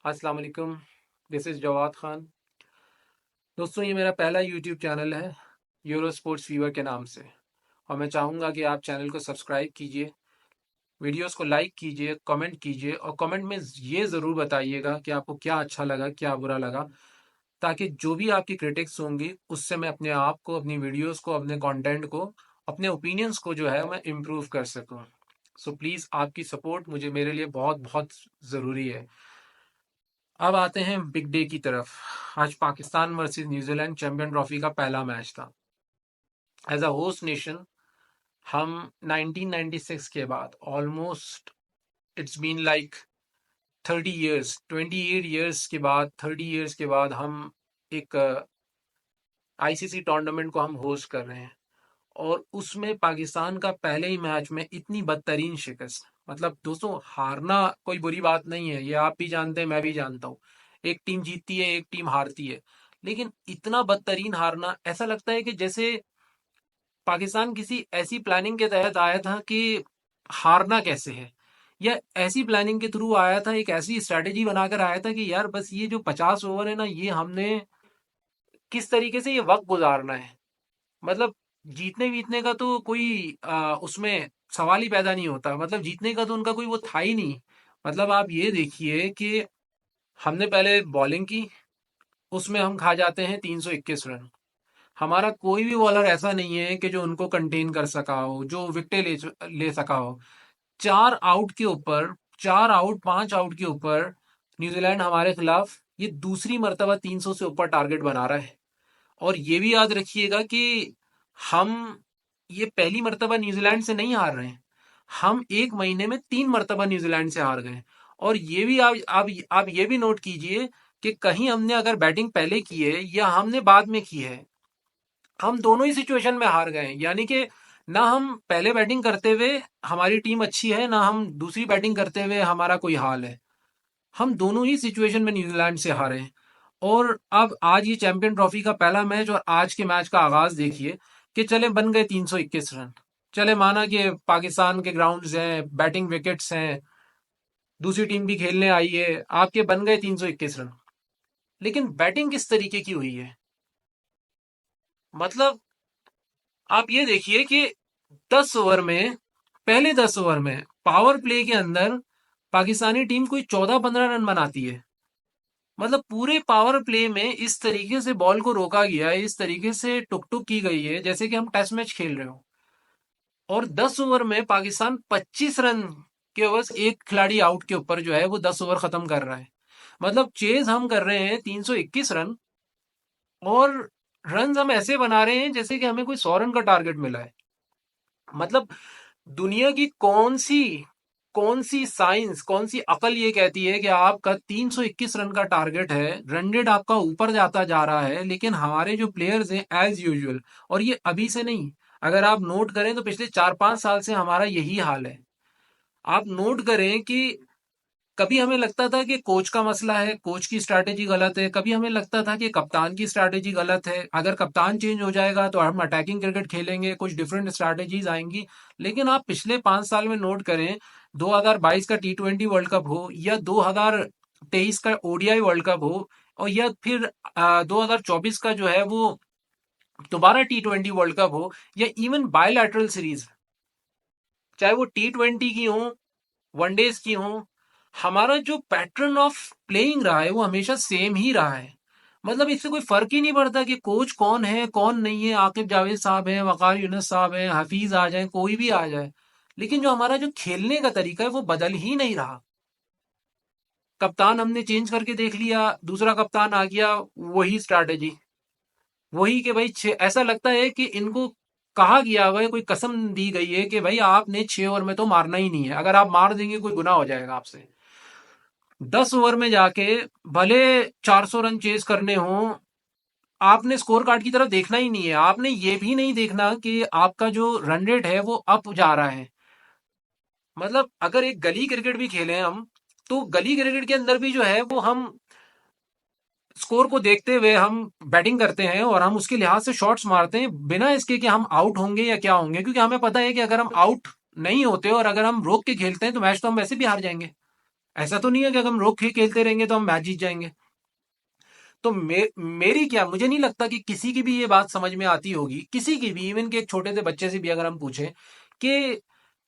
अस्सलाम वालेकुम। This is Jawad Khan. दोस्तों, ये मेरा पहला यूट्यूब चैनल है यूरो स्पोर्ट्स फीवर के नाम से, और मैं चाहूँगा कि आप चैनल को सब्सक्राइब कीजिए, वीडियोस को लाइक कीजिए, कमेंट कीजिए, और कमेंट में ये ज़रूर बताइएगा कि आपको क्या अच्छा लगा, क्या बुरा लगा, ताकि जो भी आपकी क्रिटिक्स होंगी उससे मैं अपने आप को, अपनी वीडियोस को, अपने कंटेंट को, अपने ओपिनियंस को जो है मैं इम्प्रूव कर सकूँ। सो प्लीज़, आपकी सपोर्ट मुझे मेरे लिए बहुत बहुत ज़रूरी है। अब आते हैं बिग डे की तरफ। आज Pakistan versus New Zealand champion trophy का पहला मैच था। एज अ होस्ट नेशन हम 1996 के बाद almost it's been like 30 years, 28 years के बाद, 30 इयर्स के बाद हम एक आईसीसी टूर्नामेंट को हम होस्ट कर रहे हैं, और उसमें पाकिस्तान का पहले ही मैच में इतनी बदतरीन शिकस्त। मतलब दोस्तों, हारना कोई बुरी बात नहीं है, ये आप भी जानते हैं, मैं भी जानता हूँ। एक टीम जीतती है, एक टीम हारती है, लेकिन इतना बदतरीन हारना, ऐसा लगता है कि जैसे पाकिस्तान किसी ऐसी प्लानिंग के तहत आया था कि हारना कैसे है, या ऐसी प्लानिंग के थ्रू आया था, एक ऐसी स्ट्रैटेजी बनाकर आया था कि यार बस ये जो 50 ओवर है ना, ये हमने किस तरीके से ये वक्त गुजारना है। मतलब जीतने वीतने का तो कोई उसमें सवाल ही पैदा नहीं होता। मतलब जीतने का तो उनका कोई वो था ही नहीं। मतलब आप ये देखिए कि हमने पहले बॉलिंग की, उसमें हम खा जाते हैं 321 रन। हमारा कोई भी बॉलर ऐसा नहीं है कि जो उनको कंटेन कर सका हो, जो विकेटें ले सका हो। 4 आउट के ऊपर, 4 आउट, 5 आउट के ऊपर न्यूजीलैंड हमारे खिलाफ ये दूसरी मर्तबा 300 से ऊपर टारगेट बना रहा है। और ये भी याद रखिएगा कि हम ये पहली मर्तबा न्यूजीलैंड से नहीं हार रहे हैं। हम एक महीने में 3 मर्तबा न्यूजीलैंड से हार गए। और ये भी आप ये भी नोट कीजिए कि कहीं हमने अगर बैटिंग पहले की है या हमने बाद में की है, हम दोनों ही सिचुएशन में हार गए। यानी कि ना हम पहले बैटिंग करते हुए हमारी टीम अच्छी है, ना हम दूसरी बैटिंग करते हुए हमारा कोई हाल है। हम दोनों ही सिचुएशन में न्यूजीलैंड से हारे हैं। और अब आज ये चैंपियन ट्रॉफी का पहला मैच, और आज के मैच का आगाज देखिए कि चले बन गए 321 रन। चले माना कि पाकिस्तान के ग्राउंड्स हैं, बैटिंग विकेट्स हैं, दूसरी टीम भी खेलने आई है, आपके बन गए 321 रन। लेकिन बैटिंग किस तरीके की हुई है? मतलब आप ये देखिए कि 10 ओवर में, पहले 10 ओवर में पावर प्ले के अंदर पाकिस्तानी टीम कोई 14-15 रन बनाती है। मतलब पूरे पावर प्ले में इस तरीके से बॉल को रोका गया है, इस तरीके से टुक टुक की गई है जैसे कि हम टेस्ट मैच खेल रहे हो। और 10 ओवर में पाकिस्तान 25 रन के बस एक खिलाड़ी आउट के ऊपर जो है वो 10 ओवर खत्म कर रहा है। मतलब चेज हम कर रहे हैं 321 रन, और रन हम ऐसे बना रहे हैं जैसे कि हमें कोई 100 रन का टारगेट मिला है। मतलब दुनिया की कौन सी साइंस, कौन सी अकल ये कहती है कि आपका 321 रन का टारगेट है, रन रेट आपका ऊपर जाता जा रहा है, लेकिन हमारे जो प्लेयर्स हैं एज यूजुअल, और ये अभी से नहीं, अगर आप नोट करें तो पिछले 4-5 साल से हमारा यही हाल है। आप नोट करें कि कभी हमें लगता था कि कोच का मसला है, कोच की स्ट्रैटेजी गलत है, कभी हमें लगता था कि कप्तान की स्ट्रैटेजी गलत है, अगर कप्तान चेंज हो जाएगा तो हम अटैकिंग क्रिकेट खेलेंगे, कुछ डिफरेंट स्ट्रैटेजीज आएंगी। लेकिन आप पिछले 5 साल में नोट करें, 2022 का T20 वर्ल्ड कप हो, या 2023 का ओडीआई वर्ल्ड कप हो, और या फिर 2024 का जो है वो दोबारा T20 वर्ल्ड कप हो, या इवन बायलैटरल सीरीज, चाहे वो T20 की हो, वनडेज की हो, हमारा जो पैटर्न ऑफ प्लेइंग रहा है वो हमेशा सेम ही रहा है। मतलब इससे कोई फर्क ही नहीं पड़ता कि कोच कौन है कौन नहीं है, आकिब जावेद साहब हैं, वकार यूनुस साहब हैं, हफीज आ जाए, कोई भी आ जाए, लेकिन जो हमारा जो खेलने का तरीका है वो बदल ही नहीं रहा। कप्तान हमने चेंज करके देख लिया, दूसरा कप्तान आ गया, वही स्ट्रैटेजी, वही कि भाई ऐसा लगता है कि इनको कहा गया हुआ है, कोई कसम दी गई है कि भाई आपने 6 ओवर में तो मारना ही नहीं है, अगर आप मार देंगे कोई गुनाह हो जाएगा आपसे। 10 ओवर में जाके भले 400 रन चेज करने हो, आपने स्कोर कार्ड की तरफ देखना ही नहीं है। आपने ये भी नहीं देखना कि आपका जो रन रेट है वो अप जा रहा है। मतलब अगर एक गली क्रिकेट भी खेलें हम, तो गली क्रिकेट के अंदर भी जो है वो हम स्कोर को देखते हुए हम बैटिंग करते हैं, और हम उसके लिहाज से शॉट्स मारते हैं बिना इसके कि हम आउट होंगे या क्या होंगे, क्योंकि हमें पता है कि अगर हम आउट नहीं होते और अगर हम रोक के खेलते हैं तो मैच तो हम वैसे भी हार जाएंगे। ऐसा तो नहीं है कि अगर हम रोक के खेलते रहेंगे तो हम मैच जीत जाएंगे। तो मेरी क्या, मुझे नहीं लगता कि किसी की भी ये बात समझ में आती होगी, किसी की भी, इवन के एक छोटे से बच्चे से भी अगर हम पूछें कि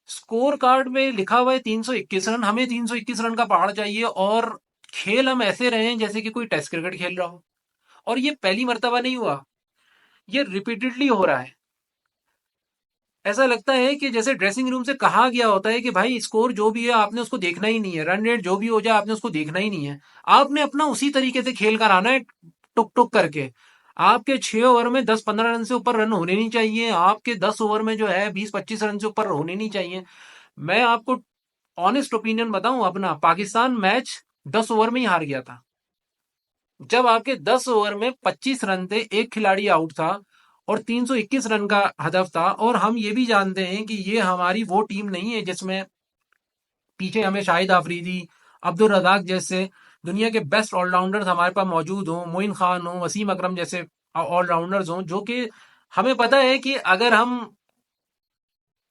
स्कोर कार्ड में लिखा हुआ है 321 रन, हमें 321 रन का पहाड़ चाहिए और खेल हम ऐसे रहे हैं जैसे कि कोई टेस्ट क्रिकेट खेल रहा हो। और ये पहली मर्तबा नहीं हुआ, ये रिपीटेडली हो रहा है। ऐसा लगता है कि जैसे ड्रेसिंग रूम से कहा गया होता है कि भाई स्कोर जो भी है आपने उसको देखना ही नहीं है, रन रेट जो भी हो जाए आपने उसको देखना ही नहीं है। आपने अपना उसी तरीके से खेल कर आना है, टुक टुक करके। आपके 6 ओवर में 10-15 रन से ऊपर रन होने नहीं चाहिए, आपके 10 ओवर में जो है 20-25 रन से ऊपर होने नहीं चाहिए। मैं आपको ऑनेस्ट ओपिनियन बताऊं अपना, पाकिस्तान मैच 10 ओवर में ही हार गया था। जब आपके 10 ओवर में 25 रन थे, एक खिलाड़ी आउट था और 321 रन का हदफ था, और हम ये भी जानते हैं कि ये हमारी वो टीम नहीं है जिसमें पीछे हमें शाहिद आफरीदी, अब्दुल रजाक जैसे दुनिया के बेस्ट ऑलराउंडर्स हमारे पास मौजूद हों, मोइन खान हो, वसीम अकरम जैसे ऑलराउंडर्स हों, जो कि हमें पता है कि अगर हम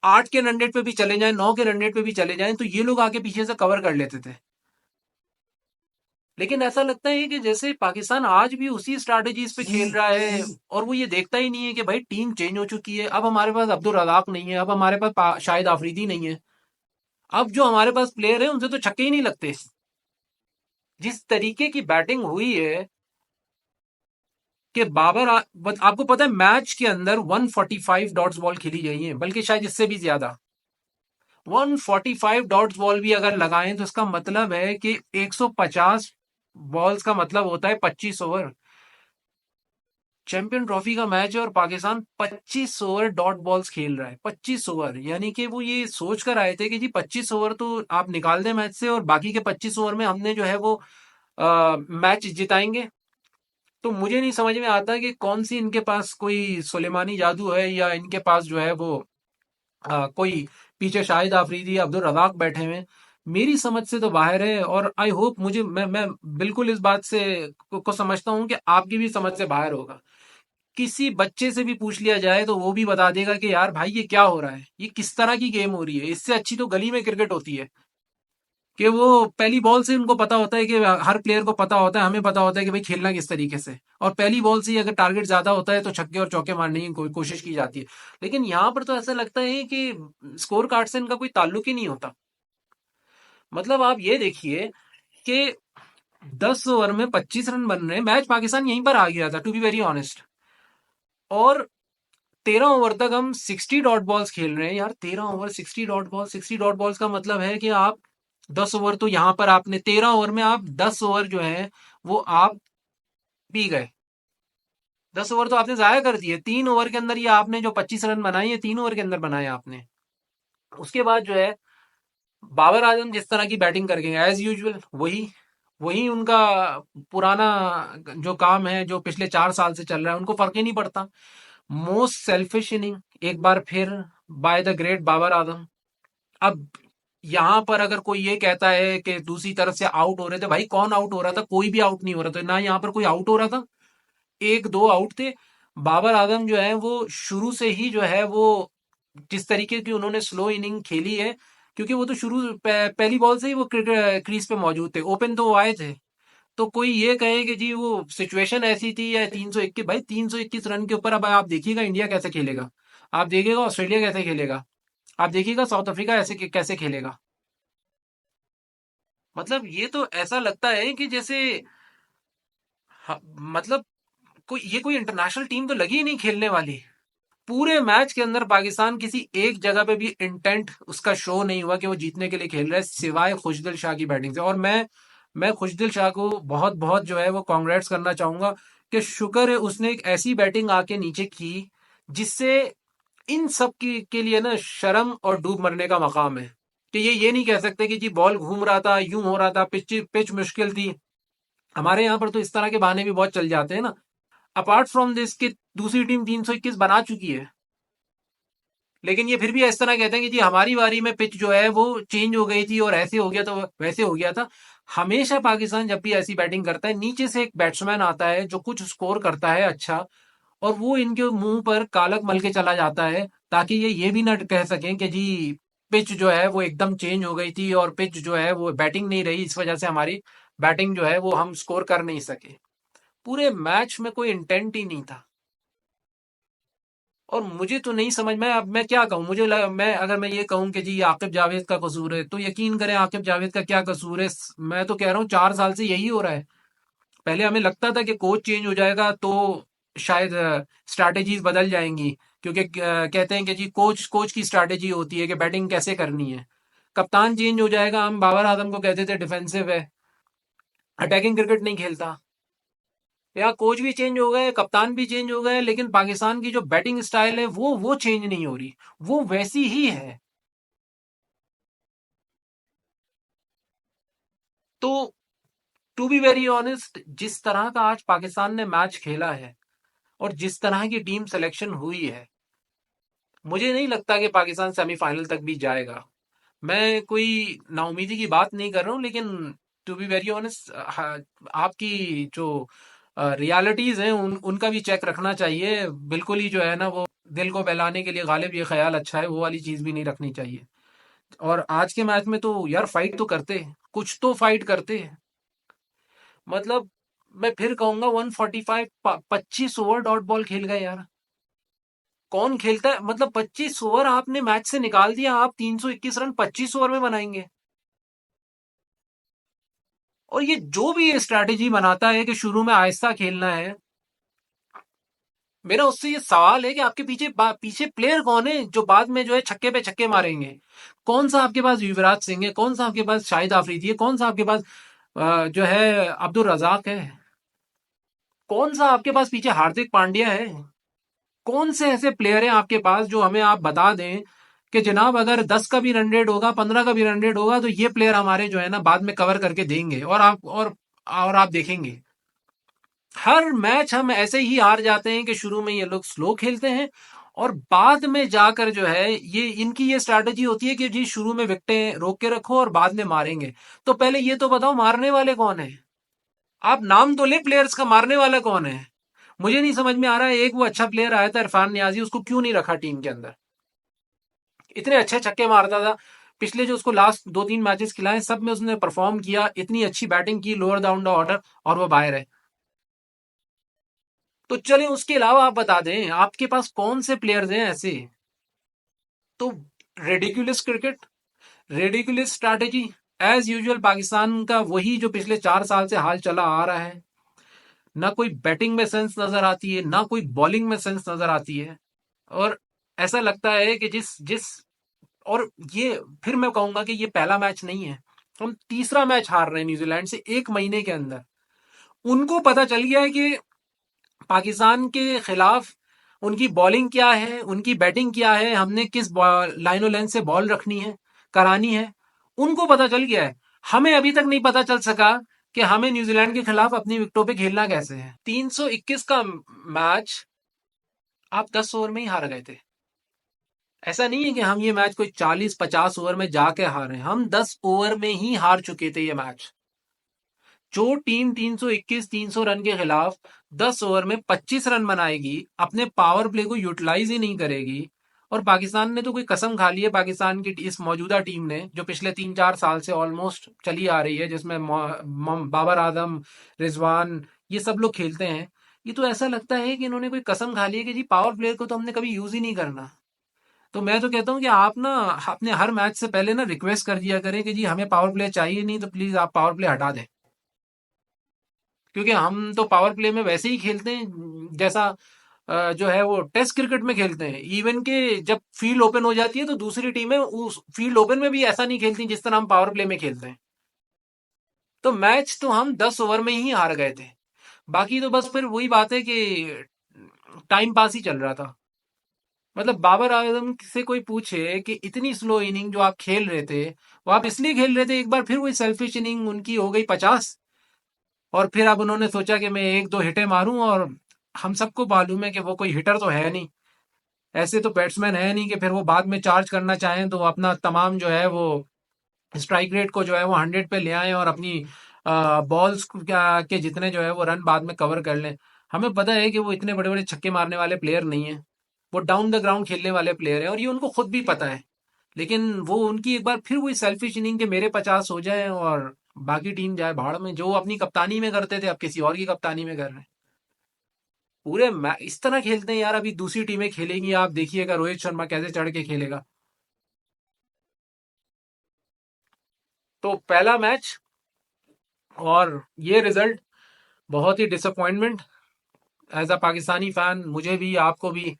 8 के रन रेट पे भी चले जाएं, 9 के रन रेट पे भी चले जाएं, तो ये लोग आके पीछे से कवर कर लेते थे। लेकिन ऐसा लगता है कि जैसे पाकिस्तान आज भी उसी स्ट्रैटेजीज पे खेल रहा है, और वो ये देखता ही नहीं है कि भाई टीम चेंज हो चुकी है। अब हमारे पास अब्दुल रज़ाक नहीं है, अब हमारे पास शाहिद आफरीदी नहीं है। अब जो हमारे पास प्लेयर है उनसे तो छक्के ही नहीं लगते। जिस तरीके की बैटिंग हुई है कि आपको पता है मैच के अंदर 145 डॉट्स बॉल खेली गई है, बल्कि शायद इससे भी ज्यादा। 145 डॉट्स बॉल भी अगर लगाएं तो इसका मतलब है कि 150 बॉल्स का मतलब होता है 25 ओवर। चैंपियन ट्रॉफी का मैच है और पाकिस्तान 25 ओवर डॉट बॉल्स खेल रहा है। 25 ओवर, यानी कि वो ये सोच कर आए थे कि जी 25 ओवर तो आप निकाल दें मैच से, और बाकी के 25 ओवर में हमने जो है वो मैच जिताएंगे। तो मुझे नहीं समझ में आता कि कौन सी इनके पास कोई सुलेमानी जादू है, या इनके पास जो है वो कोई पीछे शाहिद आफरीदी या अब्दुल रज़ाक बैठे हुए हैं। मेरी समझ से तो बाहर है, और आई होप, मुझे मैं बिल्कुल इस बात से को समझता हूं कि आपकी भी समझ से बाहर होगा। किसी बच्चे से भी पूछ लिया जाए तो वो भी बता देगा कि यार भाई ये क्या हो रहा है, ये किस तरह की गेम हो रही है। इससे अच्छी तो गली में क्रिकेट होती है, कि वो पहली बॉल से उनको पता होता है कि हर प्लेयर को पता होता है, हमें पता होता है कि भाई खेलना किस तरीके से, और पहली बॉल से ही अगर टारगेट ज्यादा होता है तो छक्के और चौके मारने की कोशिश की जाती है। लेकिन यहाँ पर तो ऐसा लगता है कि स्कोर कार्ड से इनका कोई ताल्लुक ही नहीं होता। मतलब आप ये देखिए कि 10 ओवर में 25 रन बन रहे हैं, मैच पाकिस्तान यहीं पर आ गया था टू बी वेरी ऑनेस्ट। और 13 ओवर तक हम 60 डॉट बॉल्स खेल रहे हैं। यार 13 over 60 dot ball, 60 dot balls का मतलब है कि आप 10 ओवर तो यहां पर आपने 13 ओवर में आप 10 ओवर जो है वो आप पी गए। 10 ओवर तो आपने जाया कर दिए। 3 ओवर के अंदर ये आपने जो 25 रन बनाए, ये 3 ओवर के अंदर बनाए आपने। उसके बाद जो है बाबर आजम जिस तरह की बैटिंग करके एज यूजुअल, वही वही उनका पुराना जो काम है जो पिछले 4 साल से चल रहा है, उनको फर्क ही नहीं पड़ता। मोस्ट सेल्फिश इनिंग एक बार फिर by the great Babar Azam. अब यहां पर अगर कोई ये कहता है कि दूसरी तरफ से आउट हो रहे थे, भाई कौन आउट हो रहा था? कोई भी आउट नहीं हो रहा था ना, यहाँ पर कोई आउट हो रहा था। एक दो आउट थे। बाबर आजम जो है वो शुरू से ही जो है वो जिस तरीके की उन्होंने स्लो इनिंग खेली है, क्योंकि वो तो पहली बॉल से ही वो क्रीज पे मौजूद थे, ओपन तो वो आए थे। तो कोई ये कहे कि जी वो सिचुएशन ऐसी थी या 321, भाई 321 रन के ऊपर अब आप देखिएगा इंडिया कैसे खेलेगा, आप देखिएगा ऑस्ट्रेलिया कैसे खेलेगा, आप देखिएगा साउथ अफ्रीका ऐसे कैसे खेलेगा। मतलब ये तो ऐसा लगता है कि जैसे मतलब कोई इंटरनेशनल टीम तो लगी ही नहीं खेलने वाली। पूरे मैच के अंदर पाकिस्तान किसी एक जगह पे भी इंटेंट उसका शो नहीं हुआ कि वो जीतने के लिए खेल रहा है, सिवाय खुशदिल शाह की बैटिंग से। और मैं खुशदिल शाह को बहुत बहुत जो है वो कांग्रेट्स करना चाहूंगा कि शुक्र है उसने एक ऐसी बैटिंग आके नीचे की जिससे इन सब के लिए ना शर्म और डूब मरने का मकाम है। कि ये नहीं कह सकते कि जी बॉल घूम रहा था, यूं हो रहा था, पिच मुश्किल थी। हमारे यहाँ पर तो इस तरह के बहाने भी बहुत चल जाते हैं ना। अपार्ट फ्रॉम दिस कि दूसरी टीम 321 बना चुकी है, लेकिन ये फिर भी इस तरह कहते हैं कि जी हमारी बारी में पिच जो है वो चेंज हो गई थी और ऐसे हो गया तो वैसे हो गया था। हमेशा पाकिस्तान जब भी ऐसी बैटिंग करता है, नीचे से एक बैट्समैन आता है जो कुछ स्कोर करता है अच्छा, और वो इनके मुंह पर कालक मल के चला जाता है, ताकि ये भी ना कह सकें कि जी पिच जो है वो एकदम चेंज हो गई थी और पिच जो है वो बैटिंग नहीं रही, इस वजह से हमारी बैटिंग जो है वो हम स्कोर कर नहीं सके। पूरे मैच में कोई इंटेंट ही नहीं था। और मुझे तो नहीं समझ में, अब मैं क्या कहूँ, मैं अगर मैं ये कहूँ कि जी ये आकिब जावेद का कसूर है तो यकीन करें आकिब जावेद का क्या कसूर है। मैं तो कह रहा हूँ 4 साल से यही हो रहा है। पहले हमें लगता था कि कोच चेंज हो जाएगा तो शायद स्ट्रैटेजीज बदल जाएंगी, क्योंकि कहते हैं कि जी कोच कोच की स्ट्रैटेजी होती है कि बैटिंग कैसे करनी है। कप्तान चेंज हो जाएगा, हम बाबर आजम को कहते थे डिफेंसिव है, अटैकिंग क्रिकेट नहीं खेलता। या कोच भी चेंज हो गए, कप्तान भी चेंज हो गए, लेकिन पाकिस्तान की जो बैटिंग स्टाइल है वो चेंज नहीं हो रही, वो वैसी ही है। तो टू बी वेरी ऑनेस्ट, जिस तरह का आज पाकिस्तान ने मैच खेला है और जिस तरह की टीम सिलेक्शन हुई है, मुझे नहीं लगता कि पाकिस्तान सेमीफाइनल तक भी जाएगा। मैं कोई नाउमीदी की बात नहीं कर रहा हूँ, लेकिन टू बी वेरी ऑनेस्ट आपकी जो रियलिटीज हैं उनका भी चेक रखना चाहिए। बिल्कुल ही जो है ना वो दिल को बहलाने के लिए गालिब ये ख्याल अच्छा है, वो वाली चीज भी नहीं रखनी चाहिए। और आज के मैच में तो यार फाइट तो करते, कुछ तो फाइट करते। मतलब मैं फिर कहूंगा 145 25 ओवर डॉट बॉल खेल गए यार। कौन खेलता है, मतलब 25 ओवर आपने मैच से निकाल दिया, आप 321 रन 25 ओवर में बनाएंगे। और ये जो भी ये स्ट्रैटेजी बनाता है कि शुरू में आहिस्ता खेलना है, मेरा उससे ये सवाल है कि आपके पीछे प्लेयर कौन है जो बाद में जो है छक्के पे छक्के मारेंगे। कौन सा आपके पास युवराज सिंह है, कौन सा आपके पास शाहिद आफरीदी है, कौन सा आपके पास जो है अब्दुल रजाक है, कौन सा आपके पास पीछे हार्दिक पांड्या है। कौन से ऐसे प्लेयर हैं आपके पास जो हमें आप बता दें कि जनाब अगर 10 का भी रन रेट होगा, 15 का भी रन रेट होगा, तो ये प्लेयर हमारे जो है ना बाद में कवर करके देंगे। और आप देखेंगे हर मैच हम ऐसे ही हार जाते हैं कि शुरू में ये लोग स्लो खेलते हैं और बाद में जाकर जो है ये इनकी ये स्ट्रैटेजी होती है कि जी शुरू में विकेटें रोक के रखो और बाद में मारेंगे। तो पहले ये तो बताओ मारने वाले कौन है। आप नाम तो ले प्लेयर्स का, मारने वाला कौन है। मुझे नहीं समझ में आ रहा है, एक वो अच्छा प्लेयर आया था इरफान नियाजी, उसको क्यों नहीं रखा टीम के अंदर। इतने अच्छे छक्के मारता था, पिछले जो उसको लास्ट 2-3 मैचेस खिलाए सब में उसने परफॉर्म किया, इतनी अच्छी बैटिंग की लोअर डाउन द ऑर्डर, और वो बाहर है। तो चलें उसके अलावा आप बता दें आपके पास कौन से प्लेयर्स हैं ऐसे। तो ridiculous cricket, ridiculous strategy, as usual Pakistan का वही जो पिछले 4 साल से हाल चला आ रहा है। ना कोई बैटिंग में सेंस नजर आती है, ना कोई बॉलिंग में सेंस नजर आती है। और ऐसा लगता है कि जिस जिस और ये फिर मैं कहूंगा कि ये पहला मैच नहीं है, हम तीसरा मैच हार रहे हैं न्यूजीलैंड से 1 महीने के अंदर। उनको पता चल गया है कि पाकिस्तान के खिलाफ उनकी बॉलिंग क्या है, उनकी बैटिंग क्या है, हमने किस लाइनो लेंथ से बॉल रखनी है, करानी है। उनको पता चल गया है। हमें अभी तक नहीं पता चल सका कि हमें न्यूजीलैंड के खिलाफ अपनी विकेटों पे खेलना कैसे है। 321 का मैच आप 10 ओवर में ही हार गए थे। ऐसा नहीं है कि हम ये मैच कोई 40-50 ओवर में जाके हारे, हम 10 ओवर में ही हार चुके थे ये मैच। जो टीम 321 300 रन के खिलाफ 10 ओवर में 25 रन बनाएगी, अपने पावर प्ले को यूटिलाइज ही नहीं करेगी। और पाकिस्तान ने तो कोई कसम खा ली है, पाकिस्तान की इस मौजूदा टीम ने जो पिछले 3-4 साल से ऑलमोस्ट चली आ रही है, जिसमें बाबर आजम, रिजवान, ये सब लोग खेलते हैं। ये तो ऐसा लगता है कि इन्होंने कोई कसम खा ली है कि जी पावर प्लेयर को तो हमने कभी यूज ही नहीं करना। तो मैं तो कहता हूँ कि आप ना अपने हर मैच से पहले ना रिक्वेस्ट कर दिया करें कि जी हमें पावर प्ले चाहिए नहीं, तो प्लीज आप पावर प्ले हटा दें। क्योंकि हम तो पावर प्ले में वैसे ही खेलते हैं जैसा जो है वो टेस्ट क्रिकेट में खेलते हैं। इवन के जब फील्ड ओपन हो जाती है तो दूसरी टीमें उस फील्ड ओपन में भी ऐसा नहीं खेलती जिस तरह हम पावर प्ले में खेलते हैं। तो मैच तो हम 10 ओवर में ही हार गए थे। बाकी तो बस फिर वही बात है कि टाइम पास ही चल रहा था। मतलब बाबर आजम से कोई पूछे कि इतनी स्लो इनिंग जो आप खेल रहे थे, वो आप इसलिए खेल रहे थे, एक बार फिर वही सेल्फिश इनिंग उनकी हो गई 50, और फिर अब उन्होंने सोचा कि मैं एक दो हिटें मारूं। और हम सबको मालूम है कि वो कोई हिटर तो है नहीं, ऐसे तो बैट्समैन है नहीं कि फिर वो बाद में चार्ज करना चाहें तो अपना तमाम जो है वो स्ट्राइक रेट को जो है वो 100 पे ले आए और अपनी बॉल्स के जितने जो है वो रन बाद में कवर कर लें। हमें पता है कि वो इतने बड़े बड़े छक्के मारने वाले प्लेयर नहीं है, वो डाउन द ग्राउंड खेलने वाले प्लेयर हैं और ये उनको खुद भी पता है। लेकिन वो उनकी एक बार फिर वही सेल्फिश इनिंग के मेरे 50 हो जाए और बाकी टीम जाए भाड़ में। जो अपनी कप्तानी में करते थे अब किसी और की कप्तानी में कर रहे हैं। पूरे इस तरह खेलते हैं यार। अभी दूसरी टीमें खेलेंगी, आप देखिएगा रोहित शर्मा कैसे चढ़ के खेलेगा। तो पहला मैच और ये रिजल्ट बहुत ही disappointment as a Pakistani fan, मुझे भी आपको भी।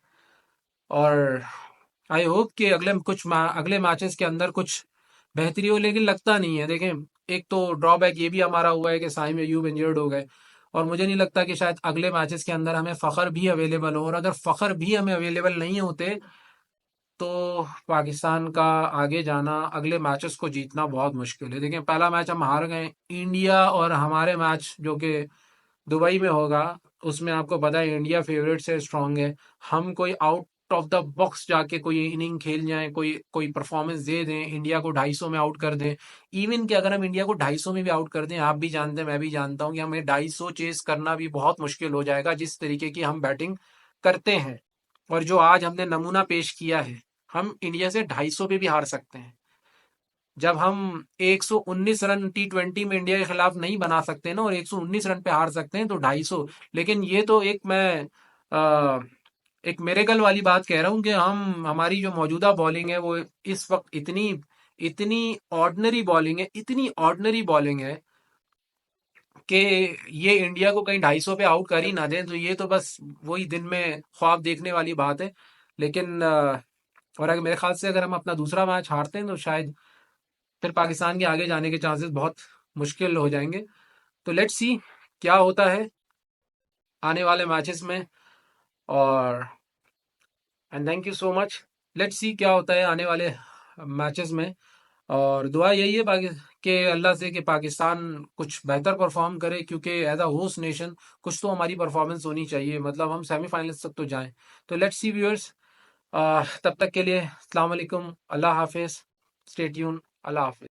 और आई होप कि अगले मैचेस के अंदर कुछ बेहतरी हो, लेकिन लगता नहीं है। देखें, एक तो ड्रॉबैक ये भी हमारा हुआ है कि साइम अयूब इंजर्ड हो गए, और मुझे नहीं लगता कि शायद अगले मैचेस के अंदर हमें फ़खर भी अवेलेबल हो। और अगर फ़खर भी हमें अवेलेबल नहीं होते तो पाकिस्तान का आगे जाना, अगले मैचेस को जीतना बहुत मुश्किल है। देखिए, पहला मैच हम हार गए। इंडिया और हमारे मैच जो कि दुबई में होगा, उसमें आपको पता है इंडिया फेवरेट से स्ट्रांग है। हम कोई आउट ऑफ द बॉक्स जाके कोई इनिंग खेल जाएं, कोई कोई परफॉर्मेंस दे दें, इंडिया को 250 में आउट कर दें। इवन कि अगर हम इंडिया को 250 में भी आउट कर दें, आप भी जानते हैं मैं भी जानता हूं कि हमें 250 चेस करना भी बहुत मुश्किल हो जाएगा, जिस तरीके की हम बैटिंग करते हैं और जो आज हमने नमूना पेश किया है। हम इंडिया से 250 पे भी हार सकते हैं। जब हम 119 रन T20 में इंडिया के खिलाफ नहीं बना सकते ना, और 119 रन पे हार सकते हैं, तो 250। लेकिन ये तो आ, एक मिरेकल वाली बात कह रहा हूँ कि हमारी जो मौजूदा बॉलिंग है वो इस वक्त इतनी इतनी ऑर्डिनरी बॉलिंग है, इतनी ऑर्डिनरी बॉलिंग है कि ये इंडिया को कहीं 250 पे आउट कर ही ना दें, तो ये तो बस वही दिन में ख्वाब देखने वाली बात है। लेकिन और अगर मेरे ख्याल से अगर हम अपना दूसरा मैच हारते हैं तो शायद फिर पाकिस्तान के आगे जाने के चांसेस बहुत मुश्किल हो जाएंगे। तो लेट्स सी क्या होता है आने वाले मैचेस में। और and thank you so much. Let's see क्या होता है आने वाले मैचेस में। और दुआ यही है कि अल्लाह से कि पाकिस्तान कुछ बेहतर परफॉर्म करे, क्योंकि एज अ होस्ट नेशन कुछ तो हमारी परफॉर्मेंस होनी चाहिए, मतलब हम सेमीफाइनल्स तक तो जाएं। तो लेट्स सी व्यूअर्स, तब तक के लिए अस्सलाम वालेकुम, अल्लाह हाफिज, स्टे ट्यून, अल्लाह हाफिज।